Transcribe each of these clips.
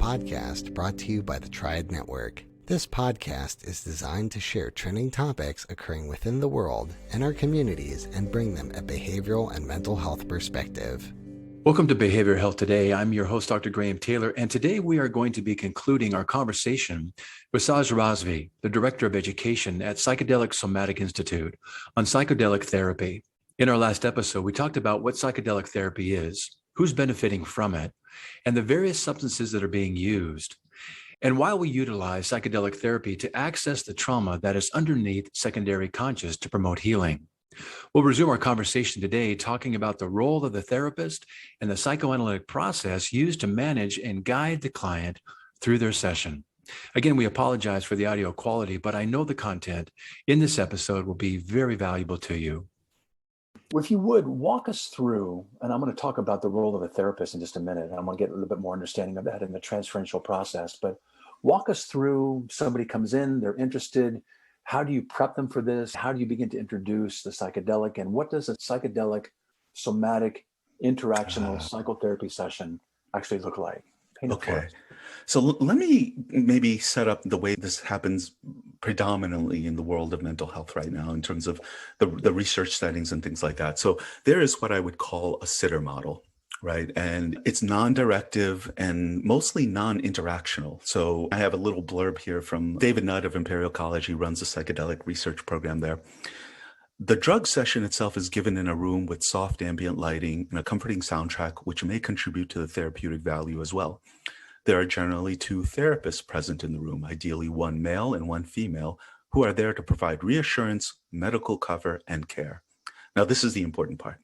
podcast brought to you by the Triad Network. This podcast is designed to share trending topics occurring within the world and our communities and bring them a behavioral and mental health perspective. Welcome to Behavioral Health Today. I'm your host, Dr. Graham Taylor, and today we are going to be concluding our conversation with Saj Rasvi, the Director of Education at Psychedelic Somatic Institute, on psychedelic therapy. In our last episode, we talked about what psychedelic therapy is, who's benefiting from it, and the various substances that are being used, and why we utilize psychedelic therapy to access the trauma that is underneath secondary conscious to promote healing. We'll resume our conversation today talking about the role of the therapist and the psychoanalytic process used to manage and guide the client through their session. Again, we apologize for the audio quality, but I know the content in this episode will be very valuable to you. If you would, walk us through, and I'm going to talk about the role of a therapist in just a minute, and I'm going to get a little bit more understanding of that in the transferential process, but walk us through, somebody comes in, they're interested. How do you prep them for this? How do you begin to introduce the psychedelic? And what does a psychedelic somatic interactional psychotherapy session actually look like? Okay. So let me maybe set up the way this happens predominantly in the world of mental health right now in terms of the research settings and things like that. So there is what I would call a sitter model, right? And it's non-directive and mostly non-interactional. So I have a little blurb here from David Nutt of Imperial College. He runs a psychedelic research program there. The drug session itself is given in a room with soft ambient lighting and a comforting soundtrack, which may contribute to the therapeutic value as well. There are generally two therapists present in the room, ideally one male and one female, who are there to provide reassurance, medical cover, and care. Now, this is the important part.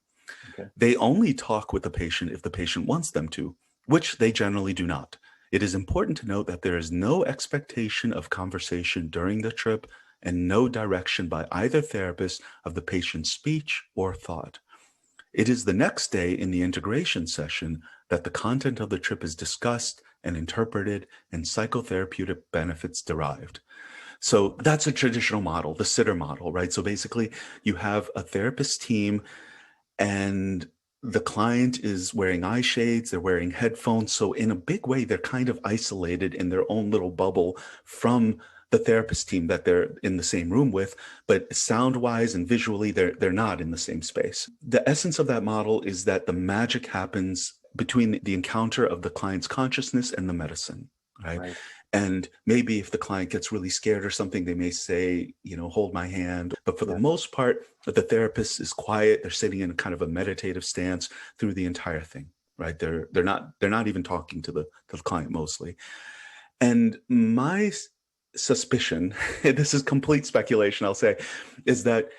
Okay. They only talk with the patient if the patient wants them to, which they generally do not. It is important to note that there is no expectation of conversation during the trip and no direction by either therapist of the patient's speech or thought. It is the next day in the integration session that the content of the trip is discussed and interpreted and psychotherapeutic benefits derived. So that's a traditional model, the sitter model, right? So basically you have a therapist team and the client is wearing eye shades, they're wearing headphones. So in a big way, they're kind of isolated in their own little bubble from the therapist team that they're in the same room with, but sound-wise and visually, they're not in the same space. The essence of that model is that the magic happens between the encounter of the client's consciousness and the medicine, right? And maybe if the client gets really scared or something, they may say, hold my hand. But for the most part, the therapist is quiet. They're sitting in kind of a meditative stance through the entire thing, right? They're not even talking to the client mostly. And my suspicion, this is complete speculation, I'll say, is that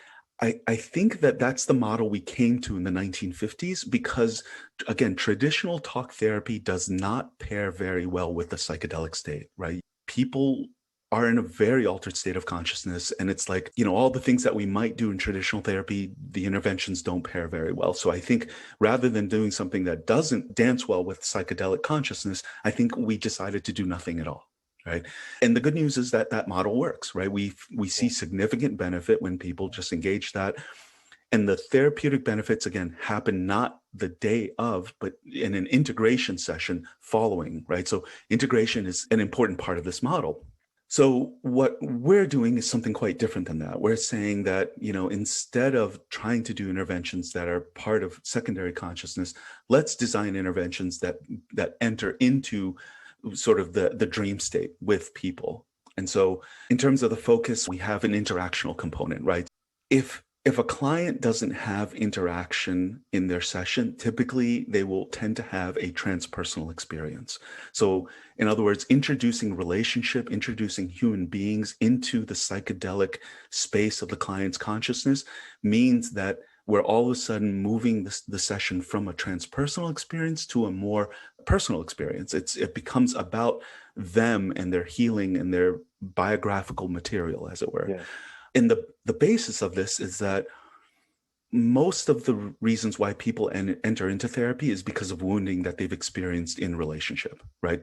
I think that that's the model we came to in the 1950s because, again, traditional talk therapy does not pair very well with the psychedelic state, right? People are in a very altered state of consciousness. And it's like, all the things that we might do in traditional therapy, the interventions don't pair very well. So I think rather than doing something that doesn't dance well with psychedelic consciousness, I think we decided to do nothing at all. Right. And the good news is that that model works, right? We see significant benefit when people just engage that. And the therapeutic benefits, again, happen not the day of, but in an integration session following, right? So integration is an important part of this model. So what we're doing is something quite different than that. We're saying that, instead of trying to do interventions that are part of secondary consciousness, let's design interventions that enter into sort of the dream state with people. And so in terms of the focus, we have an interactional component, right? If a client doesn't have interaction in their session, typically they will tend to have a transpersonal experience. So in other words, introducing relationship, introducing human beings into the psychedelic space of the client's consciousness means that we're all of a sudden moving the session from a transpersonal experience to a more personal experience. It becomes about them and their healing and their biographical material, as it were. Yeah. And the basis of this is that most of the reasons why people enter into therapy is because of wounding that they've experienced in relationship, right?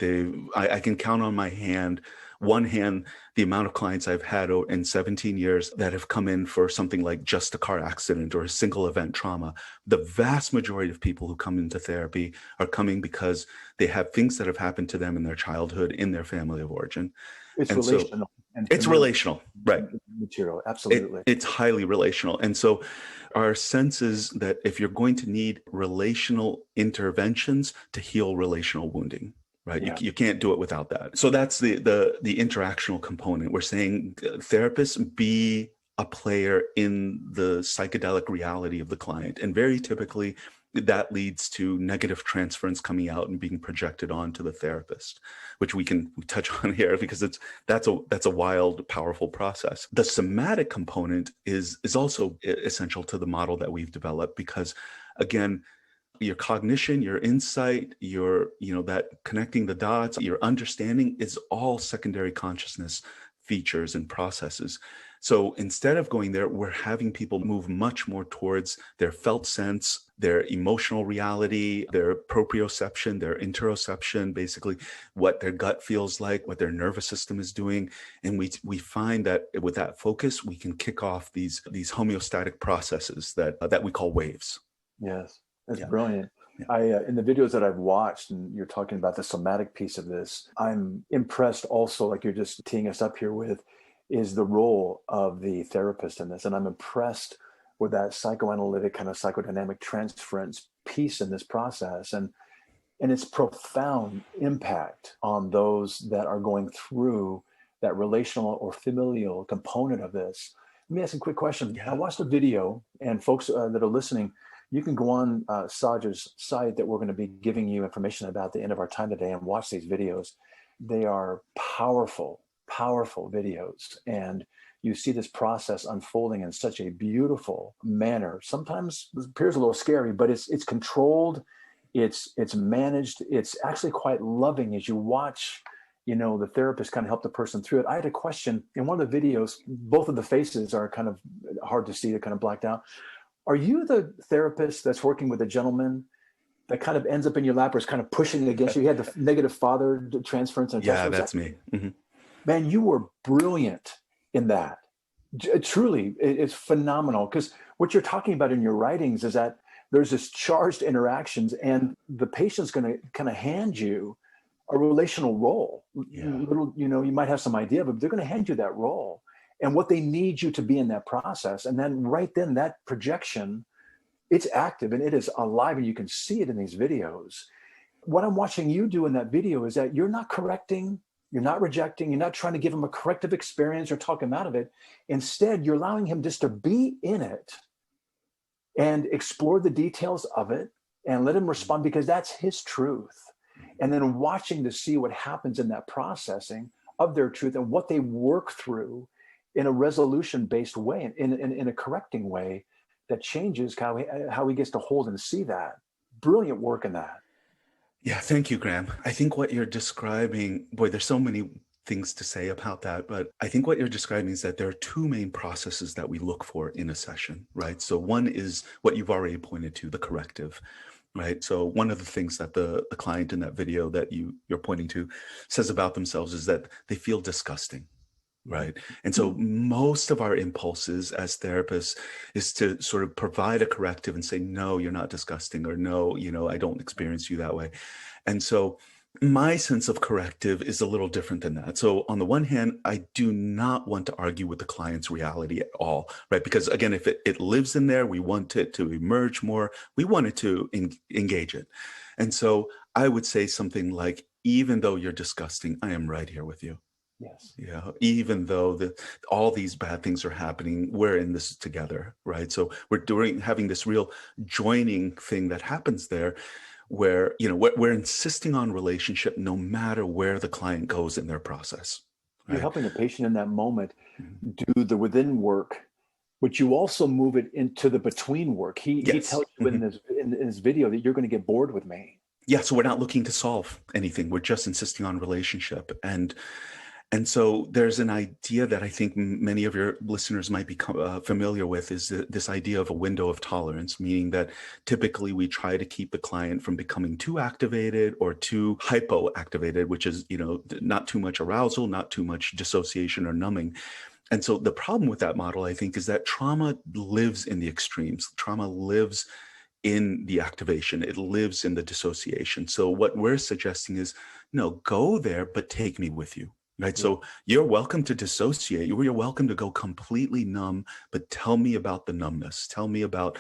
I can count on my hand one hand, the amount of clients I've had in 17 years that have come in for something like just a car accident or a single event trauma, the vast majority of people who come into therapy are coming because they have things that have happened to them in their childhood, in their family of origin. It's And relational. And it's relational, right? Material, absolutely. It's highly relational. And so our sense is that if you're going to need relational interventions to heal relational wounding, right? Yeah. You can't do it without that. So that's the interactional component. We're saying therapists be a player in the psychedelic reality of the client. And very typically that leads to negative transference coming out and being projected onto the therapist, which we can touch on here because that's a wild, powerful process. The somatic component is also essential to the model that we've developed because, again, your cognition, your insight, that connecting the dots, your understanding is all secondary consciousness features and processes. So instead of going there, we're having people move much more towards their felt sense, their emotional reality, their proprioception, their interoception, basically what their gut feels like, what their nervous system is doing. And we find that with that focus, we can kick off these homeostatic processes that we call waves. Yes, that's brilliant. Yeah. In the videos that I've watched, and you're talking about the somatic piece of this, I'm impressed also, like you're just teeing us up here with, is the role of the therapist in this. And I'm impressed with that psychoanalytic kind of psychodynamic transference piece in this process and its profound impact on those that are going through that relational or familial component of this. Let me ask a quick question. Yeah. I watched a video, and folks that are listening, you can go on Saj's site that we're going to be giving you information about at the end of our time today and watch these videos. They are powerful videos, and you see this process unfolding in such a beautiful manner. Sometimes it appears a little scary, but it's controlled, it's managed, it's actually quite loving as you watch, the therapist kind of help the person through it. I had a question in one of the videos. Both of the faces are kind of hard to see, they're kind of blacked out. Are you the therapist that's working with a gentleman that kind of ends up in your lap or is kind of pushing against you? You had the negative father transference. And yeah, that's me. Mm-hmm. Man, you were brilliant in that. Truly, it's phenomenal, because what you're talking about in your writings is that there's this charged interactions, and the patient's going to kind of hand you a relational role. Yeah. You might have some idea, but they're going to hand you that role and what they need you to be in that process. And then right then, that projection, it's active and it is alive, and you can see it in these videos. What I'm watching you do in that video is that you're not correcting, you're not rejecting, you're not trying to give him a corrective experience or talk him out of it. Instead, you're allowing him just to be in it and explore the details of it and let him respond, because that's his truth. And then watching to see what happens in that processing of their truth and what they work through in a resolution-based way, in a correcting way that changes how he gets to hold and see that. Brilliant work in that. Yeah, thank you, Graham. I think what you're describing, boy, there's so many things to say about that, but I think what you're describing is that there are two main processes that we look for in a session, right? So one is what you've already pointed to, the corrective, right? So one of the things that the client in that video that you're pointing to says about themselves is that they feel disgusting. Right. And so most of our impulses as therapists is to sort of provide a corrective and say, no, you're not disgusting, or no, I don't experience you that way. And so my sense of corrective is a little different than that. So on the one hand, I do not want to argue with the client's reality at all, right? Because again, if it lives in there, we want it to emerge more. We want it to engage it. And so I would say something like, even though you're disgusting, I am right here with you. Yes. Yeah. Even though all these bad things are happening, we're in this together, right? So we're having this real joining thing that happens there, where we're insisting on relationship no matter where the client goes in their process. Right? You're helping the patient in that moment do the within work, but you also move it into the between work. He tells you in his video that you're going to get bored with me. Yeah. So we're not looking to solve anything. We're just insisting on relationship. And And so there's an idea that I think many of your listeners might be familiar with, is this idea of a window of tolerance, meaning that typically we try to keep the client from becoming too activated or too hypoactivated, which is, not too much arousal, not too much dissociation or numbing. And so the problem with that model, I think, is that trauma lives in the extremes. Trauma lives in the activation. It lives in the dissociation. So what we're suggesting is, no, go there, but take me with you. Right. So you're welcome to dissociate. You're welcome to go completely numb, but tell me about the numbness. Tell me about,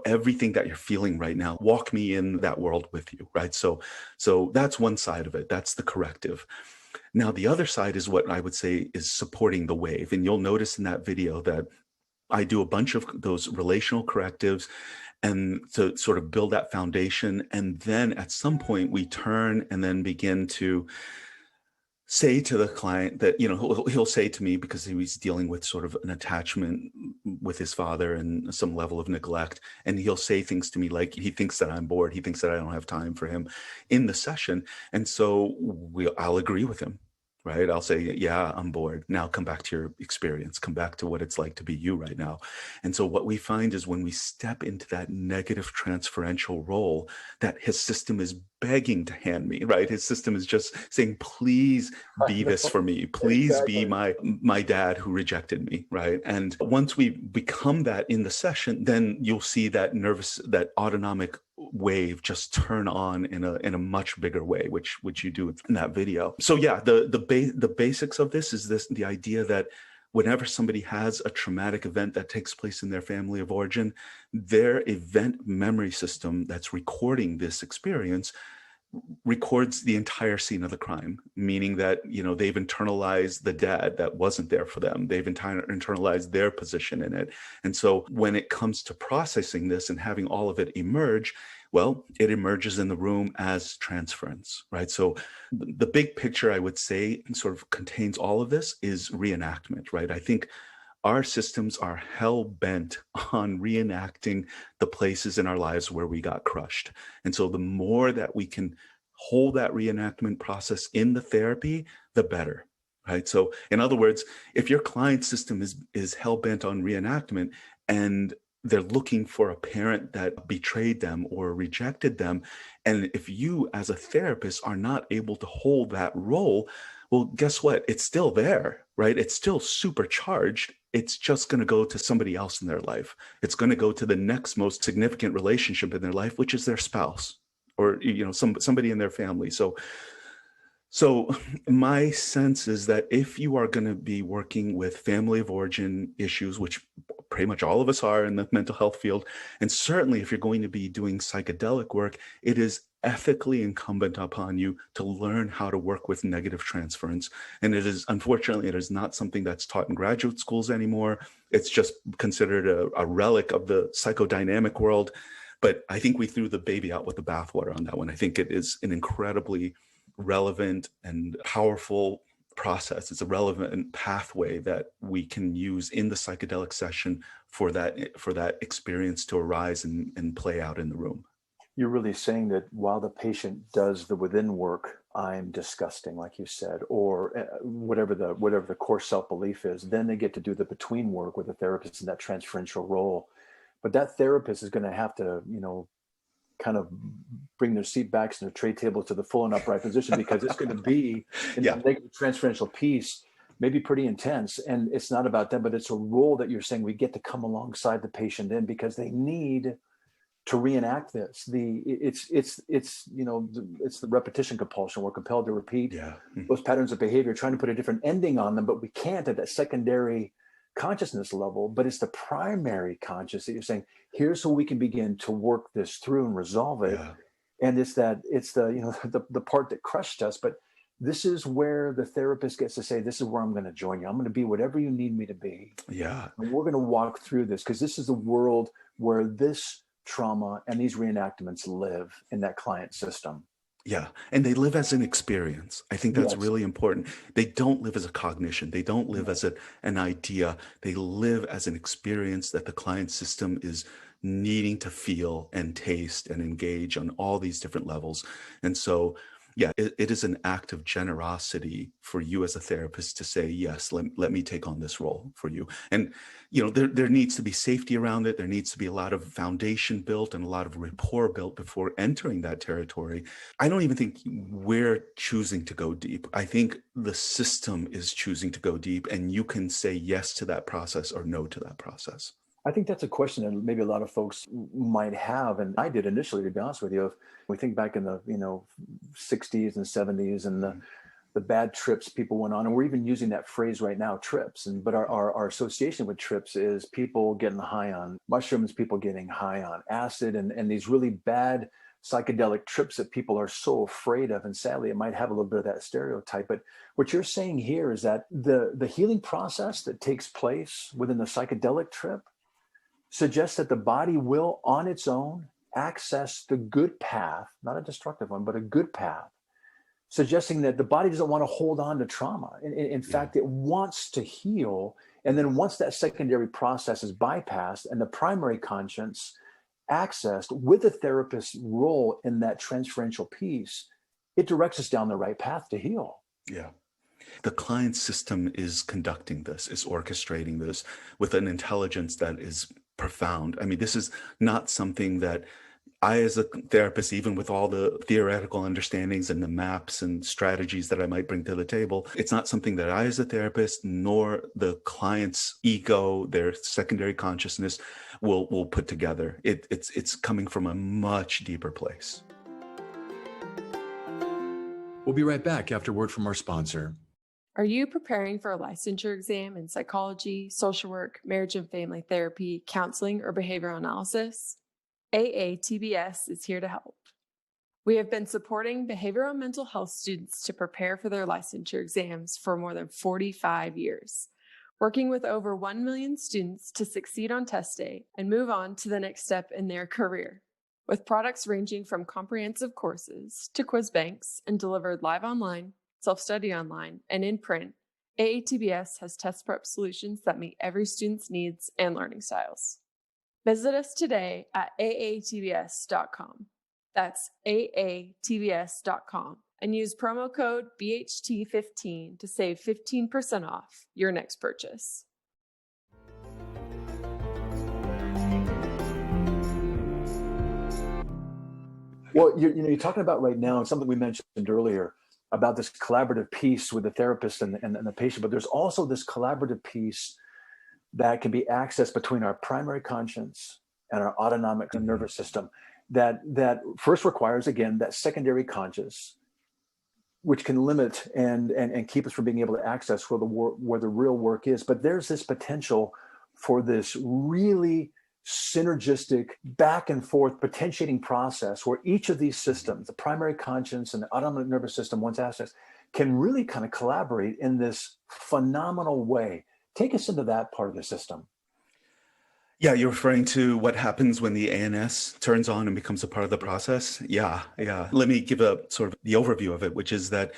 everything that you're feeling right now. Walk me in that world with you. Right. So that's one side of it. That's the corrective. Now, the other side is what I would say is supporting the wave. And you'll notice in that video that I do a bunch of those relational correctives and to sort of build that foundation. And then at some point we turn and then begin to say to the client that, he'll say to me, because he's dealing with sort of an attachment with his father and some level of neglect. And he'll say things to me like, he thinks that I'm bored. He thinks that I don't have time for him in the session. And so I'll agree with him, right? I'll say, yeah, I'm bored. Now come back to your experience. Come back to what it's like to be you right now. And so what we find is when we step into that negative transferential role that his system is begging to hand me, right? His system is just saying, please be this for me. Please be my dad who rejected me, right? And once we become that in the session, then you'll see that autonomic wave just turn on in a much bigger way, which you do in that video. So yeah, the basics of this is the idea that whenever somebody has a traumatic event that takes place in their family of origin, their event memory system that's recording this experience records the entire scene of the crime, meaning that, they've internalized the dad that wasn't there for them. They've internalized their position in it. And so when it comes to processing this and having all of it emerge, well, it emerges in the room as transference, right? So the big picture, I would say, sort of contains all of this is reenactment, right? I think our systems are hell-bent on reenacting the places in our lives where we got crushed. And so the more that we can hold that reenactment process in the therapy, the better, right? So in other words, if your client system is hell-bent on reenactment and they're looking for a parent that betrayed them or rejected them, and if you as a therapist are not able to hold that role, well, guess what? It's still there, right? It's still supercharged. It's just going to go to somebody else in their life. It's going to go to the next most significant relationship in their life, which is their spouse or, somebody in their family. So my sense is that if you are going to be working with family of origin issues, which pretty much all of us are in the mental health field, and certainly if you're going to be doing psychedelic work, it is ethically incumbent upon you to learn how to work with negative transference. And unfortunately, it is not something that's taught in graduate schools anymore. It's just considered a relic of the psychodynamic world. But I think we threw the baby out with the bathwater on that one. I think it is an incredibly relevant and powerful process. It's a relevant pathway that we can use in the psychedelic session for that experience to arise and play out in the room. You're really saying that while the patient does the within work, I'm disgusting, like you said, or whatever the core self-belief is, then they get to do the between work with the therapist in that transferential role. But that therapist is going to have to, kind of bring their seat backs and their tray table to the full and upright position, because it's going to be in the negative transferential piece, maybe pretty intense. And it's not about them, but it's a role that you're saying we get to come alongside the patient in, because they need to reenact this. It's the repetition compulsion. We're compelled to repeat those patterns of behavior, trying to put a different ending on them, but we can't at that secondary consciousness level. But it's the primary conscious that you're saying, here's how we can begin to work this through and resolve it. And it's the part that crushed us, but this is where the therapist gets to say, this is where I'm going to join you. I'm going to be whatever you need me to be. And we're going to walk through this, because this is the world where this trauma and these reenactments live in that client system. And they live as an experience. I think that's really important. They don't live as a cognition. They don't live as an idea. They live as an experience that the client system is needing to feel and taste and engage on all these different levels. And so Yeah, it is an act of generosity for you as a therapist to say, yes, let me take on this role for you. And, there needs to be safety around it. There needs to be a lot of foundation built and a lot of rapport built before entering that territory. I don't even think we're choosing to go deep. I think the system is choosing to go deep, and you can say yes to that process or no to that process. I think that's a question that maybe a lot of folks might have, and I did initially, to be honest with you. If we think back in the 60s and 70s and the bad trips people went on, and we're even using that phrase right now, trips. But our association with trips is people getting high on mushrooms, people getting high on acid, and these really bad psychedelic trips that people are so afraid of. And sadly, it might have a little bit of that stereotype. But what you're saying here is that the healing process that takes place within the psychedelic trip suggests that the body will, on its own, access the good path, not a destructive one, but a good path, suggesting that the body doesn't want to hold on to trauma. In fact, it wants to heal. And then once that secondary process is bypassed and the primary conscience accessed with the therapist's role in that transferential piece, it directs us down the right path to heal. Yeah. The client system is conducting this, is orchestrating this with an intelligence that is profound. I mean, this is not something that I, as a therapist, even with all the theoretical understandings and the maps and strategies that I might bring to the table, it's not something that I, as a therapist, nor the client's ego, their secondary consciousness will put together. It's coming from a much deeper place. We'll be right back after word from our sponsor. Are you preparing for a licensure exam in psychology, social work, marriage and family therapy, counseling, or behavioral analysis? AATBS is here to help. We have been supporting behavioral and mental health students to prepare for their licensure exams for more than 45 years, working with over 1 million students to succeed on test day and move on to the next step in their career. With products ranging from comprehensive courses to quiz banks and delivered live online, self-study online, and in print, AATBS has test prep solutions that meet every student's needs and learning styles. Visit us today at aatbs.com. That's aatbs.com, and use promo code BHT15 to save 15% off your next purchase. Well, you're talking about right now, and something we mentioned earlier about this collaborative piece with the therapist and the patient, but there's also this collaborative piece that can be accessed between our primary conscience and our autonomic nervous system that first requires, again, that secondary conscious, which can limit and keep us from being able to access where the real work is. But there's this potential for this really synergistic back and forth potentiating process where each of these systems, the primary conscience and the autonomic nervous system, once accessed, can really kind of collaborate in this phenomenal way. Take us into that part of the system. Yeah, you're referring to what happens when the ANS turns on and becomes a part of the process? Yeah. Let me give a sort of the overview of it, which is that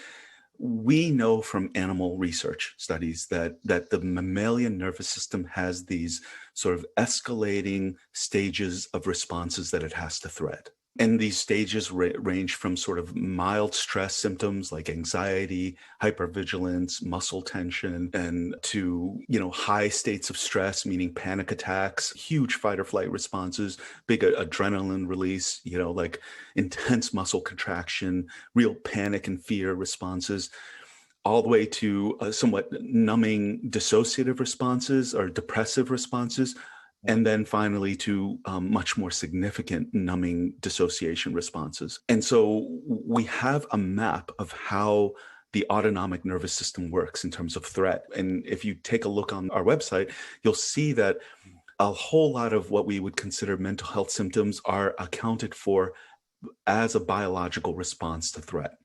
we know from animal research studies that the mammalian nervous system has these sort of escalating stages of responses that it has to thread. And these stages range from sort of mild stress symptoms like anxiety, hypervigilance, muscle tension, and to, high states of stress, meaning panic attacks, huge fight or flight responses, big adrenaline release, like intense muscle contraction, real panic and fear responses, all the way to somewhat numbing dissociative responses or depressive responses. And then finally to much more significant numbing dissociation responses. And so we have a map of how the autonomic nervous system works in terms of threat. And if you take a look on our website, you'll see that a whole lot of what we would consider mental health symptoms are accounted for as a biological response to threat.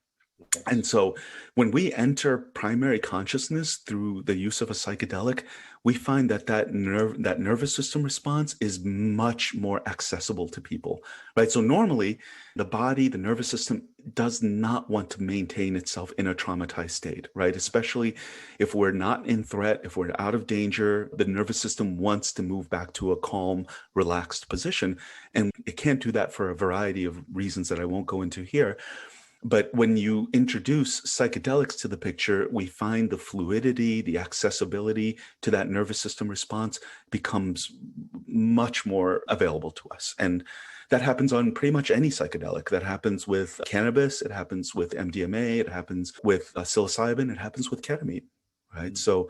And so when we enter primary consciousness through the use of a psychedelic, we find that nervous system response is much more accessible to people, right? So normally the body, the nervous system does not want to maintain itself in a traumatized state, right? Especially if we're not in threat, if we're out of danger, the nervous system wants to move back to a calm, relaxed position. And it can't do that for a variety of reasons that I won't go into here. But when you introduce psychedelics to the picture, we find the fluidity, the accessibility to that nervous system response becomes much more available to us. And that happens on pretty much any psychedelic. That happens with cannabis, it happens with MDMA, it happens with psilocybin, it happens with ketamine, right? So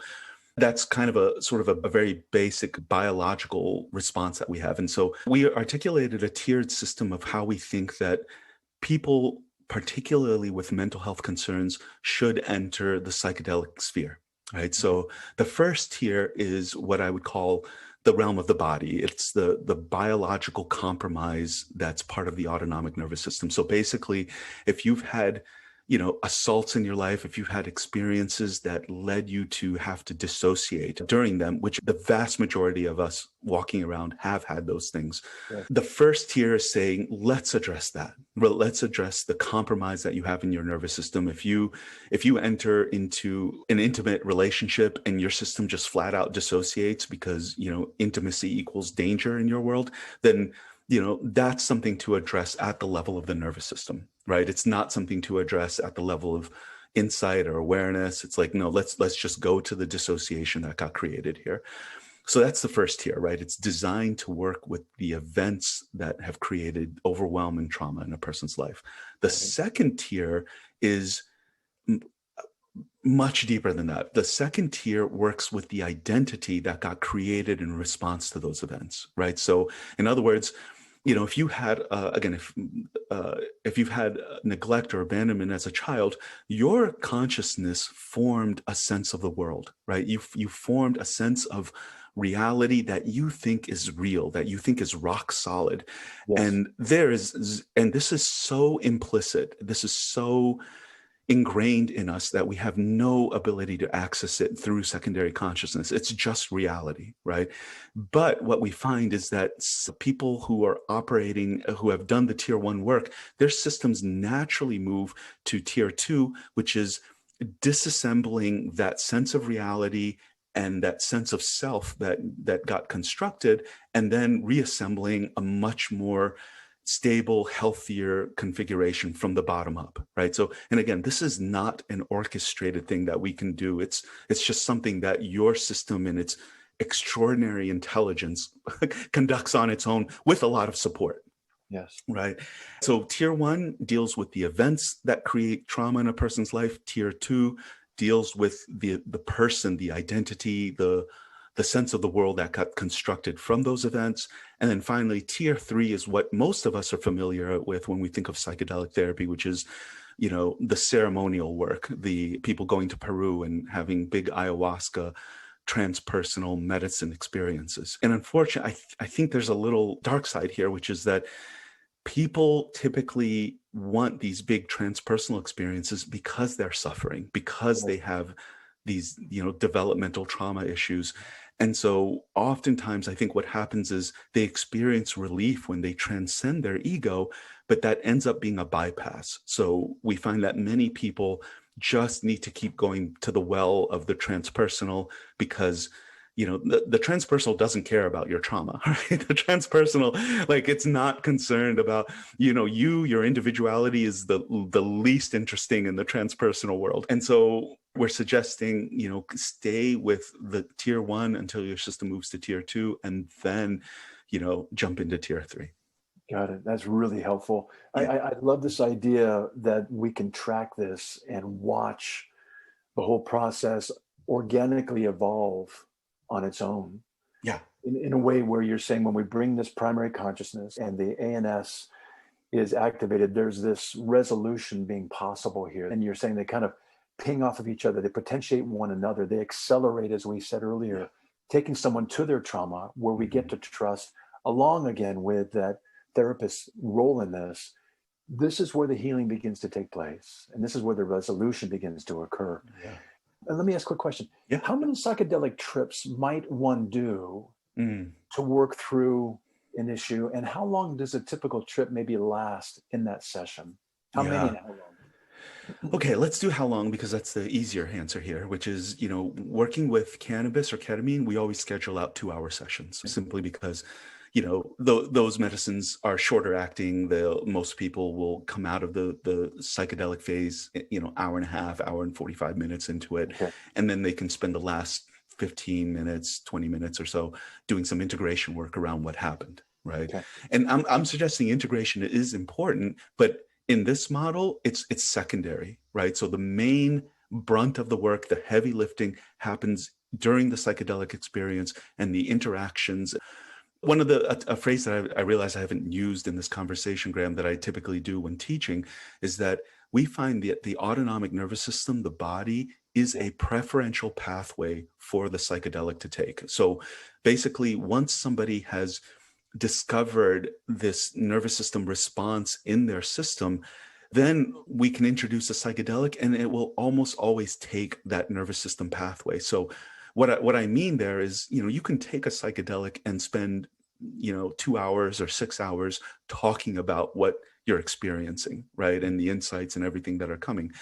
that's kind of a sort of a very basic biological response that we have. And so we articulated a tiered system of how we think that people, particularly with mental health concerns, should enter the psychedelic sphere, right? So the first tier is what I would call the realm of the body. It's the biological compromise that's part of the autonomic nervous system. So basically, if you've had assaults in your life, if you've had experiences that led you to have to dissociate during them, which the vast majority of us walking around have had those things. Right. The first tier is saying, let's address that. Well, let's address the compromise that you have in your nervous system. If you enter into an intimate relationship and your system just flat out dissociates because, intimacy equals danger in your world, then that's something to address at the level of the nervous system, right? It's not something to address at the level of insight or awareness. It's like, no, let's just go to the dissociation that got created here. So that's the first tier, right? It's designed to work with the events that have created overwhelm and trauma in a person's life. The second tier is much deeper than that. The second tier works with the identity that got created in response to those events, right? So in other words, if you had, if you've had neglect or abandonment as a child, your consciousness formed a sense of the world, right? You formed a sense of reality that you think is real, that you think is rock solid. Yes. And this is so implicit. This is so ingrained in us that we have no ability to access it through secondary consciousness. It's just reality, right? But what we find is that people who are operating, who have done the tier 1 work, their systems naturally move to tier 2, which is disassembling that sense of reality and that sense of self that got constructed, and then reassembling a much more stable, healthier configuration from the bottom up, right? So, and again, this is not an orchestrated thing that we can do. It's just something that your system and its extraordinary intelligence conducts on its own with a lot of support. Yes. Right. So tier 1 deals with the events that create trauma in a person's life. Tier 2 deals with the person, the identity, the sense of the world that got constructed from those events. And then finally, tier 3 is what most of us are familiar with when we think of psychedelic therapy, which is, the ceremonial work, the people going to Peru and having big ayahuasca transpersonal medicine experiences. And unfortunately, I think there's a little dark side here, which is that people typically want these big transpersonal experiences because they're suffering, because they have these, developmental trauma issues. And so oftentimes I think what happens is they experience relief when they transcend their ego, but that ends up being a bypass. So we find that many people just need to keep going to the well of the transpersonal because the transpersonal doesn't care about your trauma, right? The transpersonal, it's not concerned about, your individuality is the least interesting in the transpersonal world. And so we're suggesting, stay with the tier 1 until your system moves to tier 2 and then, jump into tier 3. Got it. That's really helpful. Yeah. I love this idea that we can track this and watch the whole process organically evolve on its own. Yeah. In a way where you're saying when we bring this primary consciousness and the ANS is activated, there's this resolution being possible here. And you're saying they kind of ping off of each other. They potentiate one another. They accelerate, as we said earlier, taking someone to their trauma where we get to trust, along again with that therapist's role in this. This is where the healing begins to take place. And this is where the resolution begins to occur. Yeah. And let me ask a quick question. Yeah. How many psychedelic trips might one do to work through an issue? And how long does a typical trip maybe last in that session? How many and how long? Okay, let's do how long, because that's the easier answer here, which is, working with cannabis or ketamine, we always schedule out 2-hour sessions simply because, those medicines are shorter acting. Most people will come out of the psychedelic phase, hour and a half, hour and 45 minutes into it. Okay. And then they can spend the last 15 minutes, 20 minutes or so doing some integration work around what happened. Right. Okay. And I'm suggesting integration is important, but in this model, it's secondary, right? So the main brunt of the work, the heavy lifting, happens during the psychedelic experience and the interactions. One of a phrase that I realize I haven't used in this conversation, Graham, that I typically do when teaching, is that we find that the autonomic nervous system, the body, is a preferential pathway for the psychedelic to take. So basically, once somebody has discovered this nervous system response in their system, then we can introduce a psychedelic and it will almost always take that nervous system pathway. So what I mean there is, you can take a psychedelic and spend, 2 hours or 6 hours talking about what you're experiencing, right? And the insights and everything that are coming.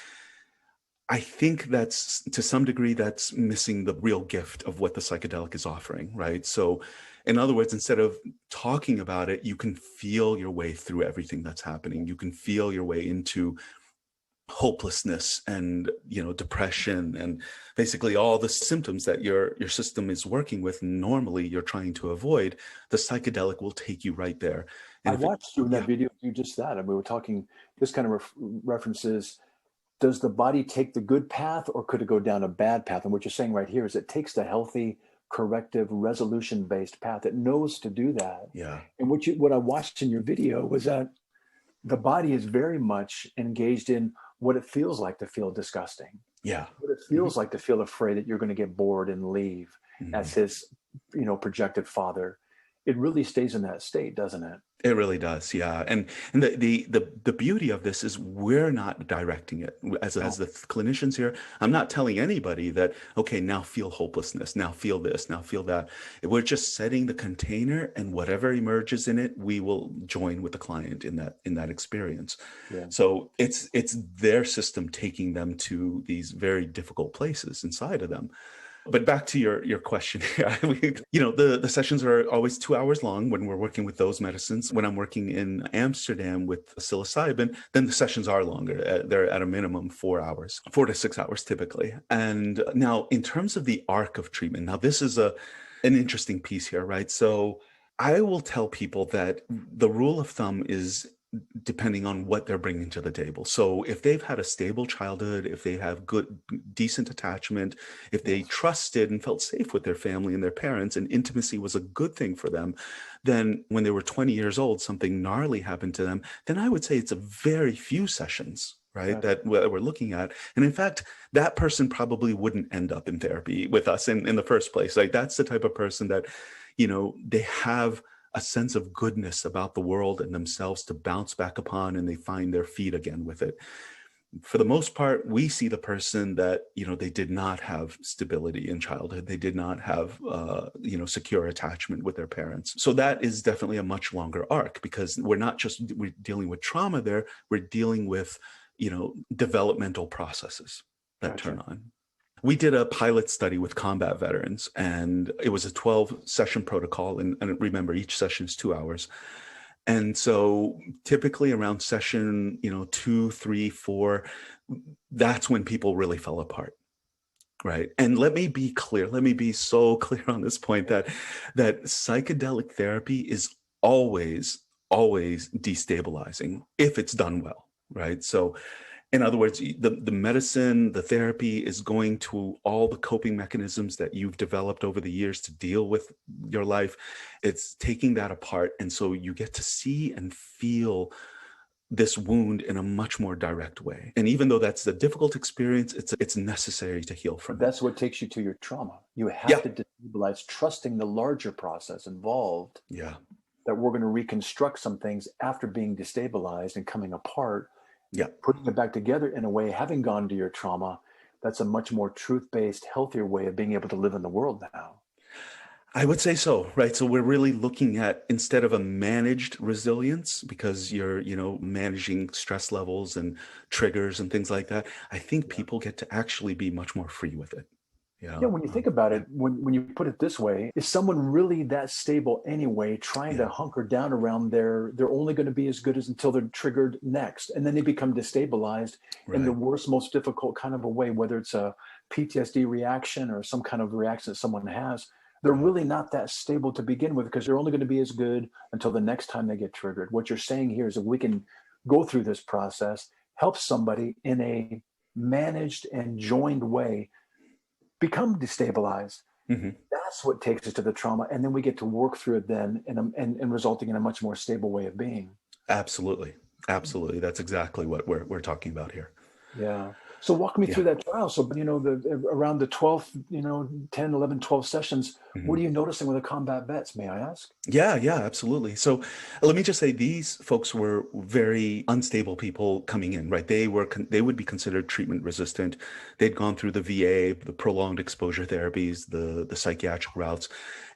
I think that's, to some degree, that's missing the real gift of what the psychedelic is offering, right? So in other words, instead of talking about it, you can feel your way through everything that's happening. You can feel your way into hopelessness and, depression and basically all the symptoms that your system is working with. Normally you're trying to avoid. The psychedelic will take you right there. And I watched you in that video, you just that, and we were talking, this kind of references, does the body take the good path or could it go down a bad path? And what you're saying right here is it takes the healthy, corrective, resolution-based path. It knows to do that. Yeah. And what I watched in your video was that the body is very much engaged in what it feels like to feel disgusting. Yeah. What it feels like to feel afraid that you're going to get bored and leave as his, projected father. It really stays in that state, doesn't it? It really does, yeah. And the beauty of this is we're not directing it. As the clinicians here, I'm not telling anybody that, okay, now feel hopelessness, now feel this, now feel that. We're just setting the container, and whatever emerges in it, we will join with the client in that experience. Yeah. So it's their system taking them to these very difficult places inside of them. But back to your question here, the sessions are always 2 hours long when we're working with those medicines. When I'm working in Amsterdam with psilocybin, then the sessions are longer. They're at a minimum 4 hours, 4 to 6 hours typically. And now in terms of the arc of treatment, now this is an interesting piece here, right? So I will tell people that the rule of thumb is depending on what they're bringing to the table. So if they've had a stable childhood, if they have good, decent attachment, if they trusted and felt safe with their family and their parents, and intimacy was a good thing for them, then when they were 20 years old, something gnarly happened to them, then I would say it's a very few sessions, right, that we're looking at. And in fact, that person probably wouldn't end up in therapy with us in the first place. Like, that's the type of person that, they have a sense of goodness about the world and themselves to bounce back upon, and they find their feet again with it. For the most part, we see the person that, they did not have stability in childhood. They did not have, secure attachment with their parents. So that is definitely a much longer arc, because we're dealing with trauma there. We're dealing with, developmental processes that turn on. We did a pilot study with combat veterans, and it was a 12-session protocol. And remember, each session is 2 hours. And so typically around session, 2, 3, 4, that's when people really fell apart. Right. And let me be clear. Let me be so clear on this point that psychedelic therapy is always destabilizing if it's done well. Right. So in other words, the medicine, the therapy is going to all the coping mechanisms that you've developed over the years to deal with your life. It's taking that apart. And so you get to see and feel this wound in a much more direct way. And even though that's a difficult experience, it's necessary to heal from. That's what takes you to your trauma. You have to destabilize, trusting the larger process involved. Yeah. That we're going to reconstruct some things after being destabilized and coming apart. Yeah. Putting it back together in a way, having gone to your trauma, that's a much more truth-based, healthier way of being able to live in the world now. I would say so, right? So we're really looking at, instead of a managed resilience, because you're, managing stress levels and triggers and things like that, I think people get to actually be much more free with it. Yeah, when you think about it, when you put it this way, is someone really that stable anyway, trying to hunker down around they're only going to be as good as until they're triggered next. And then they become destabilized in the worst, most difficult kind of a way, whether it's a PTSD reaction or some kind of reaction that someone has. They're really not that stable to begin with, because they're only going to be as good until the next time they get triggered. What you're saying here is that we can go through this process, help somebody in a managed and joined way become destabilized. That's what takes us to the trauma. And then we get to work through it then and resulting in a much more stable way of being. Absolutely. Absolutely. That's exactly what we're talking about here. Yeah. So walk me through that trial. So, around the 12, 10, 11, 12 sessions, what are you noticing with the combat vets, may I ask? Yeah, absolutely. So let me just say, these folks were very unstable people coming in, right? They would be considered treatment resistant. They'd gone through the VA, the prolonged exposure therapies, the psychiatric routes.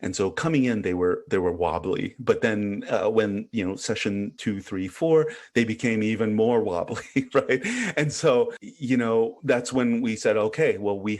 And so coming in, they were wobbly. But then when, session 2, 3, 4, they became even more wobbly, right? And so, that's when we said, okay, well, we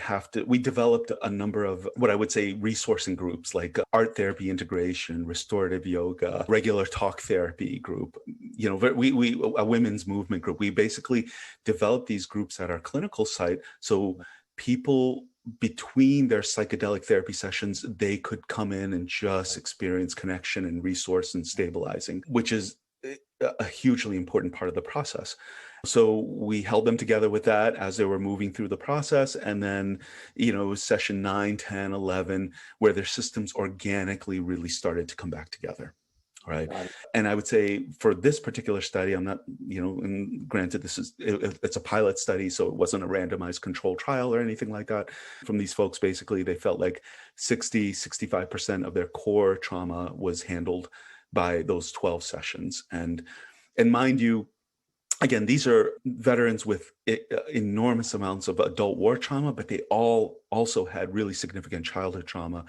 developed a number of what I would say resourcing groups, like art therapy integration, restorative yoga, regular talk therapy group, a women's movement group. We basically developed these groups at our clinical site. So people, between their psychedelic therapy sessions, they could come in and just experience connection and resource and stabilizing, which is a hugely important part of the process. So we held them together with that as they were moving through the process. And then, session 9, 10, 11, where their systems organically really started to come back together. Right. And I would say for this particular study, I'm not, and granted, it's a pilot study, so it wasn't a randomized control trial or anything like that. From these folks, basically, they felt like 65% of their core trauma was handled by those 12 sessions. And mind you, again, these are veterans with enormous amounts of adult war trauma, but they all also had really significant childhood trauma.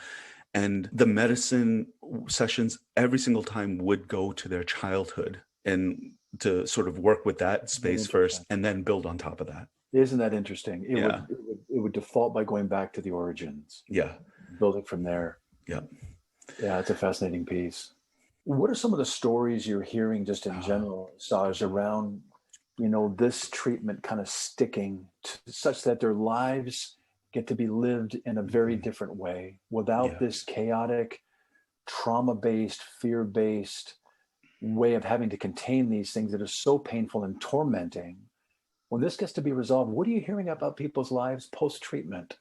And the medicine sessions every single time would go to their childhood and to sort of work with that space first and then build on top of that. Isn't that interesting? It would default by going back to the origins. Yeah. Building from there. Yeah. Yeah, it's a fascinating piece. What are some of the stories you're hearing just in general, Saj, around, this treatment kind of sticking to, such that their lives get to be lived in a very different way without this chaotic, trauma-based, fear-based way of having to contain these things that are so painful and tormenting? When this gets to be resolved, what are you hearing about people's lives post-treatment?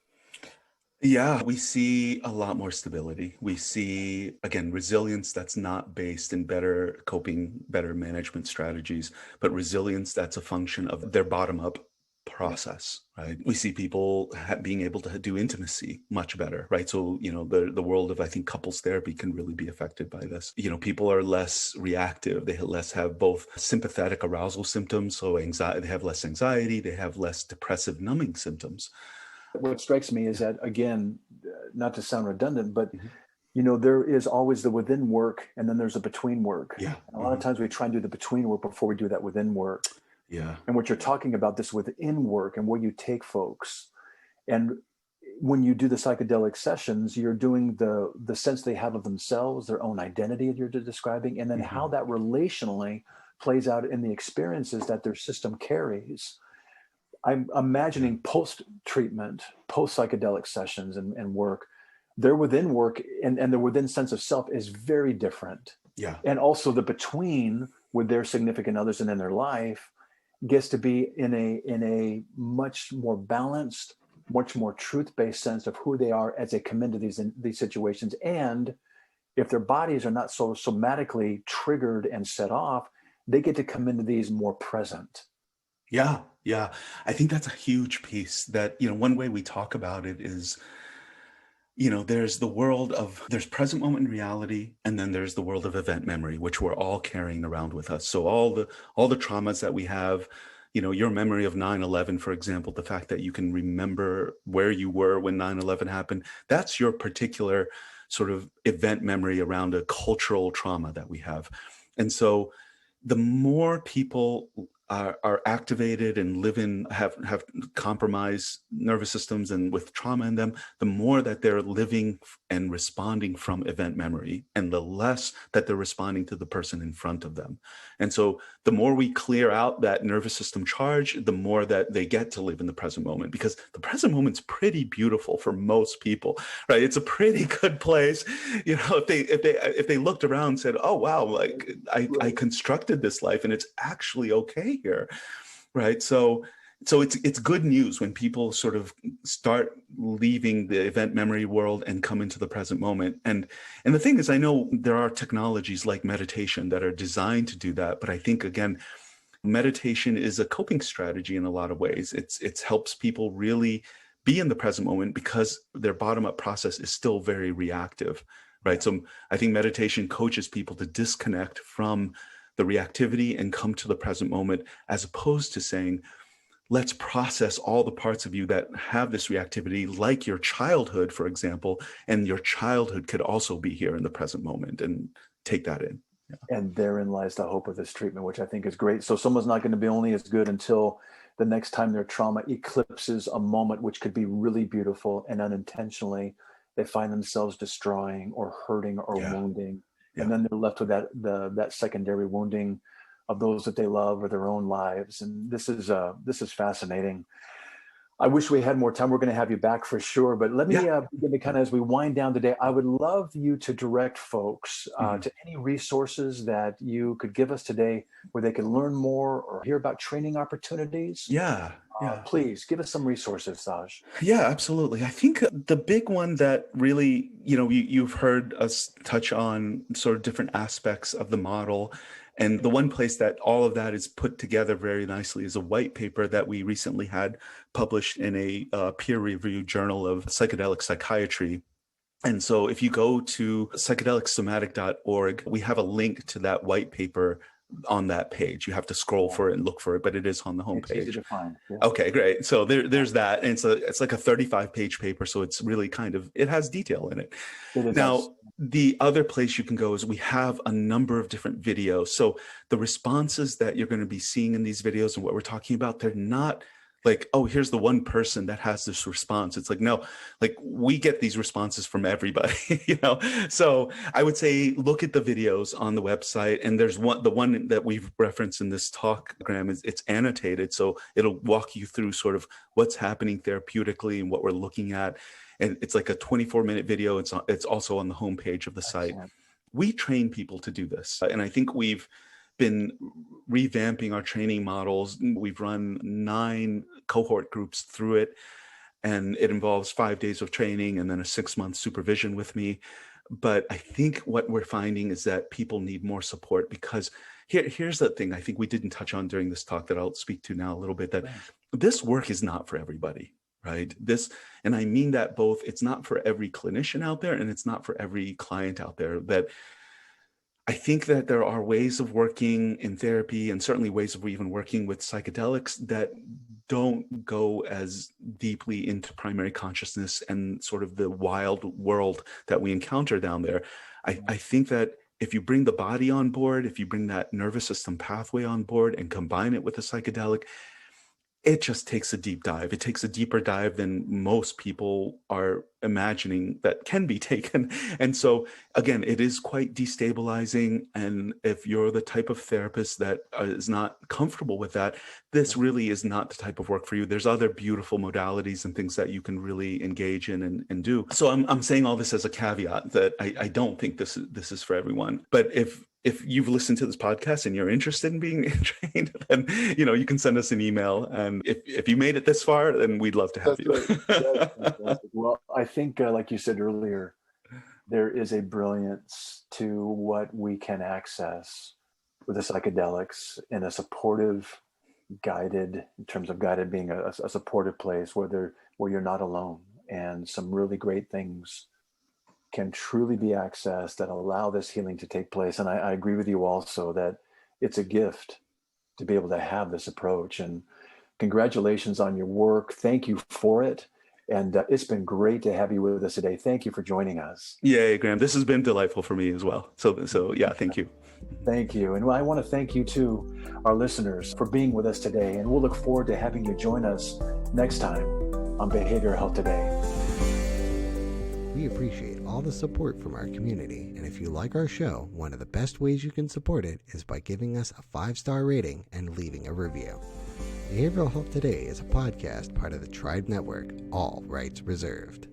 Yeah, we see a lot more stability. We see, again, resilience that's not based in better coping, better management strategies, but resilience that's a function of their bottom-up process, right? We see people being able to do intimacy much better, right? So, the world of, I think, couples therapy can really be affected by this. People are less reactive. They have both sympathetic arousal symptoms, so anxiety, they have less anxiety, they have less depressive numbing symptoms. What strikes me is that, again, not to sound redundant, but there is always the within work and then there's a between work. Yeah. A lot of times we try and do the between work before we do that within work. Yeah. And what you're talking about, this within work and where you take folks. And when you do the psychedelic sessions, you're doing the sense they have of themselves, their own identity that you're describing, and then how that relationally plays out in the experiences that their system carries. I'm imagining post-treatment, post-psychedelic sessions and work, their within work and their within sense of self is very different. Yeah. And also the between with their significant others and in their life gets to be in a much more balanced, much more truth-based sense of who they are as they come into these situations. And if their bodies are not so somatically triggered and set off, they get to come into these more present. Yeah. I think that's a huge piece that, one way we talk about it is, there's there's present moment reality, and then there's the world of event memory, which we're all carrying around with us. So all the traumas that we have, your memory of 9/11, for example, the fact that you can remember where you were when 9/11 happened, that's your particular sort of event memory around a cultural trauma that we have. And so the more people are activated and live in, have compromised nervous systems and with trauma in them, the more that they're living and responding from event memory, and the less that they're responding to the person in front of them. And so the more we clear out that nervous system charge, the more that they get to live in the present moment, because the present moment's pretty beautiful for most people, right? It's a pretty good place. You know, if they looked around and said, oh, wow, like I constructed this life and it's actually okay here, right? So it's good news when people sort of start leaving the event memory world and come into the present moment. And the thing is, I know there are technologies like meditation that are designed to do that, but I think, again, meditation is a coping strategy in a lot of ways. It helps people really be in the present moment because their bottom-up process is still very reactive, right? So I think meditation coaches people to disconnect from the reactivity and come to the present moment, as opposed to saying, let's process all the parts of you that have this reactivity, like your childhood, for example, and your childhood could also be here in the present moment, and take that in. Yeah. And therein lies the hope of this treatment, which I think is great. So someone's not going to be only as good until the next time their trauma eclipses a moment, which could be really beautiful, and unintentionally they find themselves destroying or hurting or wounding. Yeah. And then they're left with that secondary wounding of those that they love or their own lives. And this is fascinating. I wish we had more time. We're going to have you back for sure. But let me begin to kind of, as we wind down today, I would love you to direct folks to any resources that you could give us today where they could learn more or hear about training opportunities. Yeah. Please give us some resources, Saj. Yeah, absolutely. I think the big one that really, you've heard us touch on sort of different aspects of the model. And the one place that all of that is put together very nicely is a white paper that we recently had published in a peer-reviewed journal of psychedelic psychiatry. And so if you go to psychedelicsomatic.org, we have a link to that white paper on that page. You have to scroll for it and look for it, but it is on the homepage. It's easy to find. Yeah. Okay, great. So there's that. And it's like a 35-page paper. So it's really it has detail in it. Now, the other place you can go is we have a number of different videos. So the responses that you're going to be seeing in these videos and what we're talking about, they're not like, oh, here's the one person that has this response. It's like, no, like we get these responses from everybody, So I would say, look at the videos on the website. And there's the one that we've referenced in this talk, Graham, it's annotated. So it'll walk you through sort of what's happening therapeutically and what we're looking at. And it's like a 24-minute video. It's also on the homepage of the site. We train people to do this. And I think we've been revamping our training models. We've run 9 cohort groups through it, and it involves 5 days of training and then a 6-month supervision with me. But I think what we're finding is that people need more support, because here's the thing I think we didn't touch on during this talk that I'll speak to now a little bit, that this work is not for everybody, right? And I mean that both, it's not for every clinician out there and it's not for every client out there. That I think that there are ways of working in therapy, and certainly ways of even working with psychedelics, that don't go as deeply into primary consciousness and sort of the wild world that we encounter down there. I think that if you bring the body on board, if you bring that nervous system pathway on board and combine it with a psychedelic, it just takes a deep dive. It takes a deeper dive than most people are imagining that can be taken. And so, again, it is quite destabilizing. And if you're the type of therapist that is not comfortable with that, this really is not the type of work for you. There's other beautiful modalities and things that you can really engage in and do. So I'm saying all this as a caveat that I don't think this is for everyone. But if you've listened to this podcast and you're interested in being trained, then you can send us an email. And if you made it this far, then we'd love to have you. Right. Well, I think, like you said earlier, there is a brilliance to what we can access with the psychedelics in a supportive, guided, in terms of guided being a supportive place where you're not alone, and some really great things can truly be accessed that allow this healing to take place. And I agree with you also that it's a gift to be able to have this approach. And congratulations on your work. Thank you for it. And it's been great to have you with us today. Thank you for joining us. Yay, Graham. This has been delightful for me as well. So yeah, thank you. Thank you. And I want to thank you too, our listeners, for being with us today. And we'll look forward to having you join us next time on Behavioral Health Today. We appreciate all the support from our community, and if you like our show, one of the best ways you can support it is by giving us a 5-star rating and leaving a review. Behavioral Health Today is a podcast part of the Tribe Network, all rights reserved.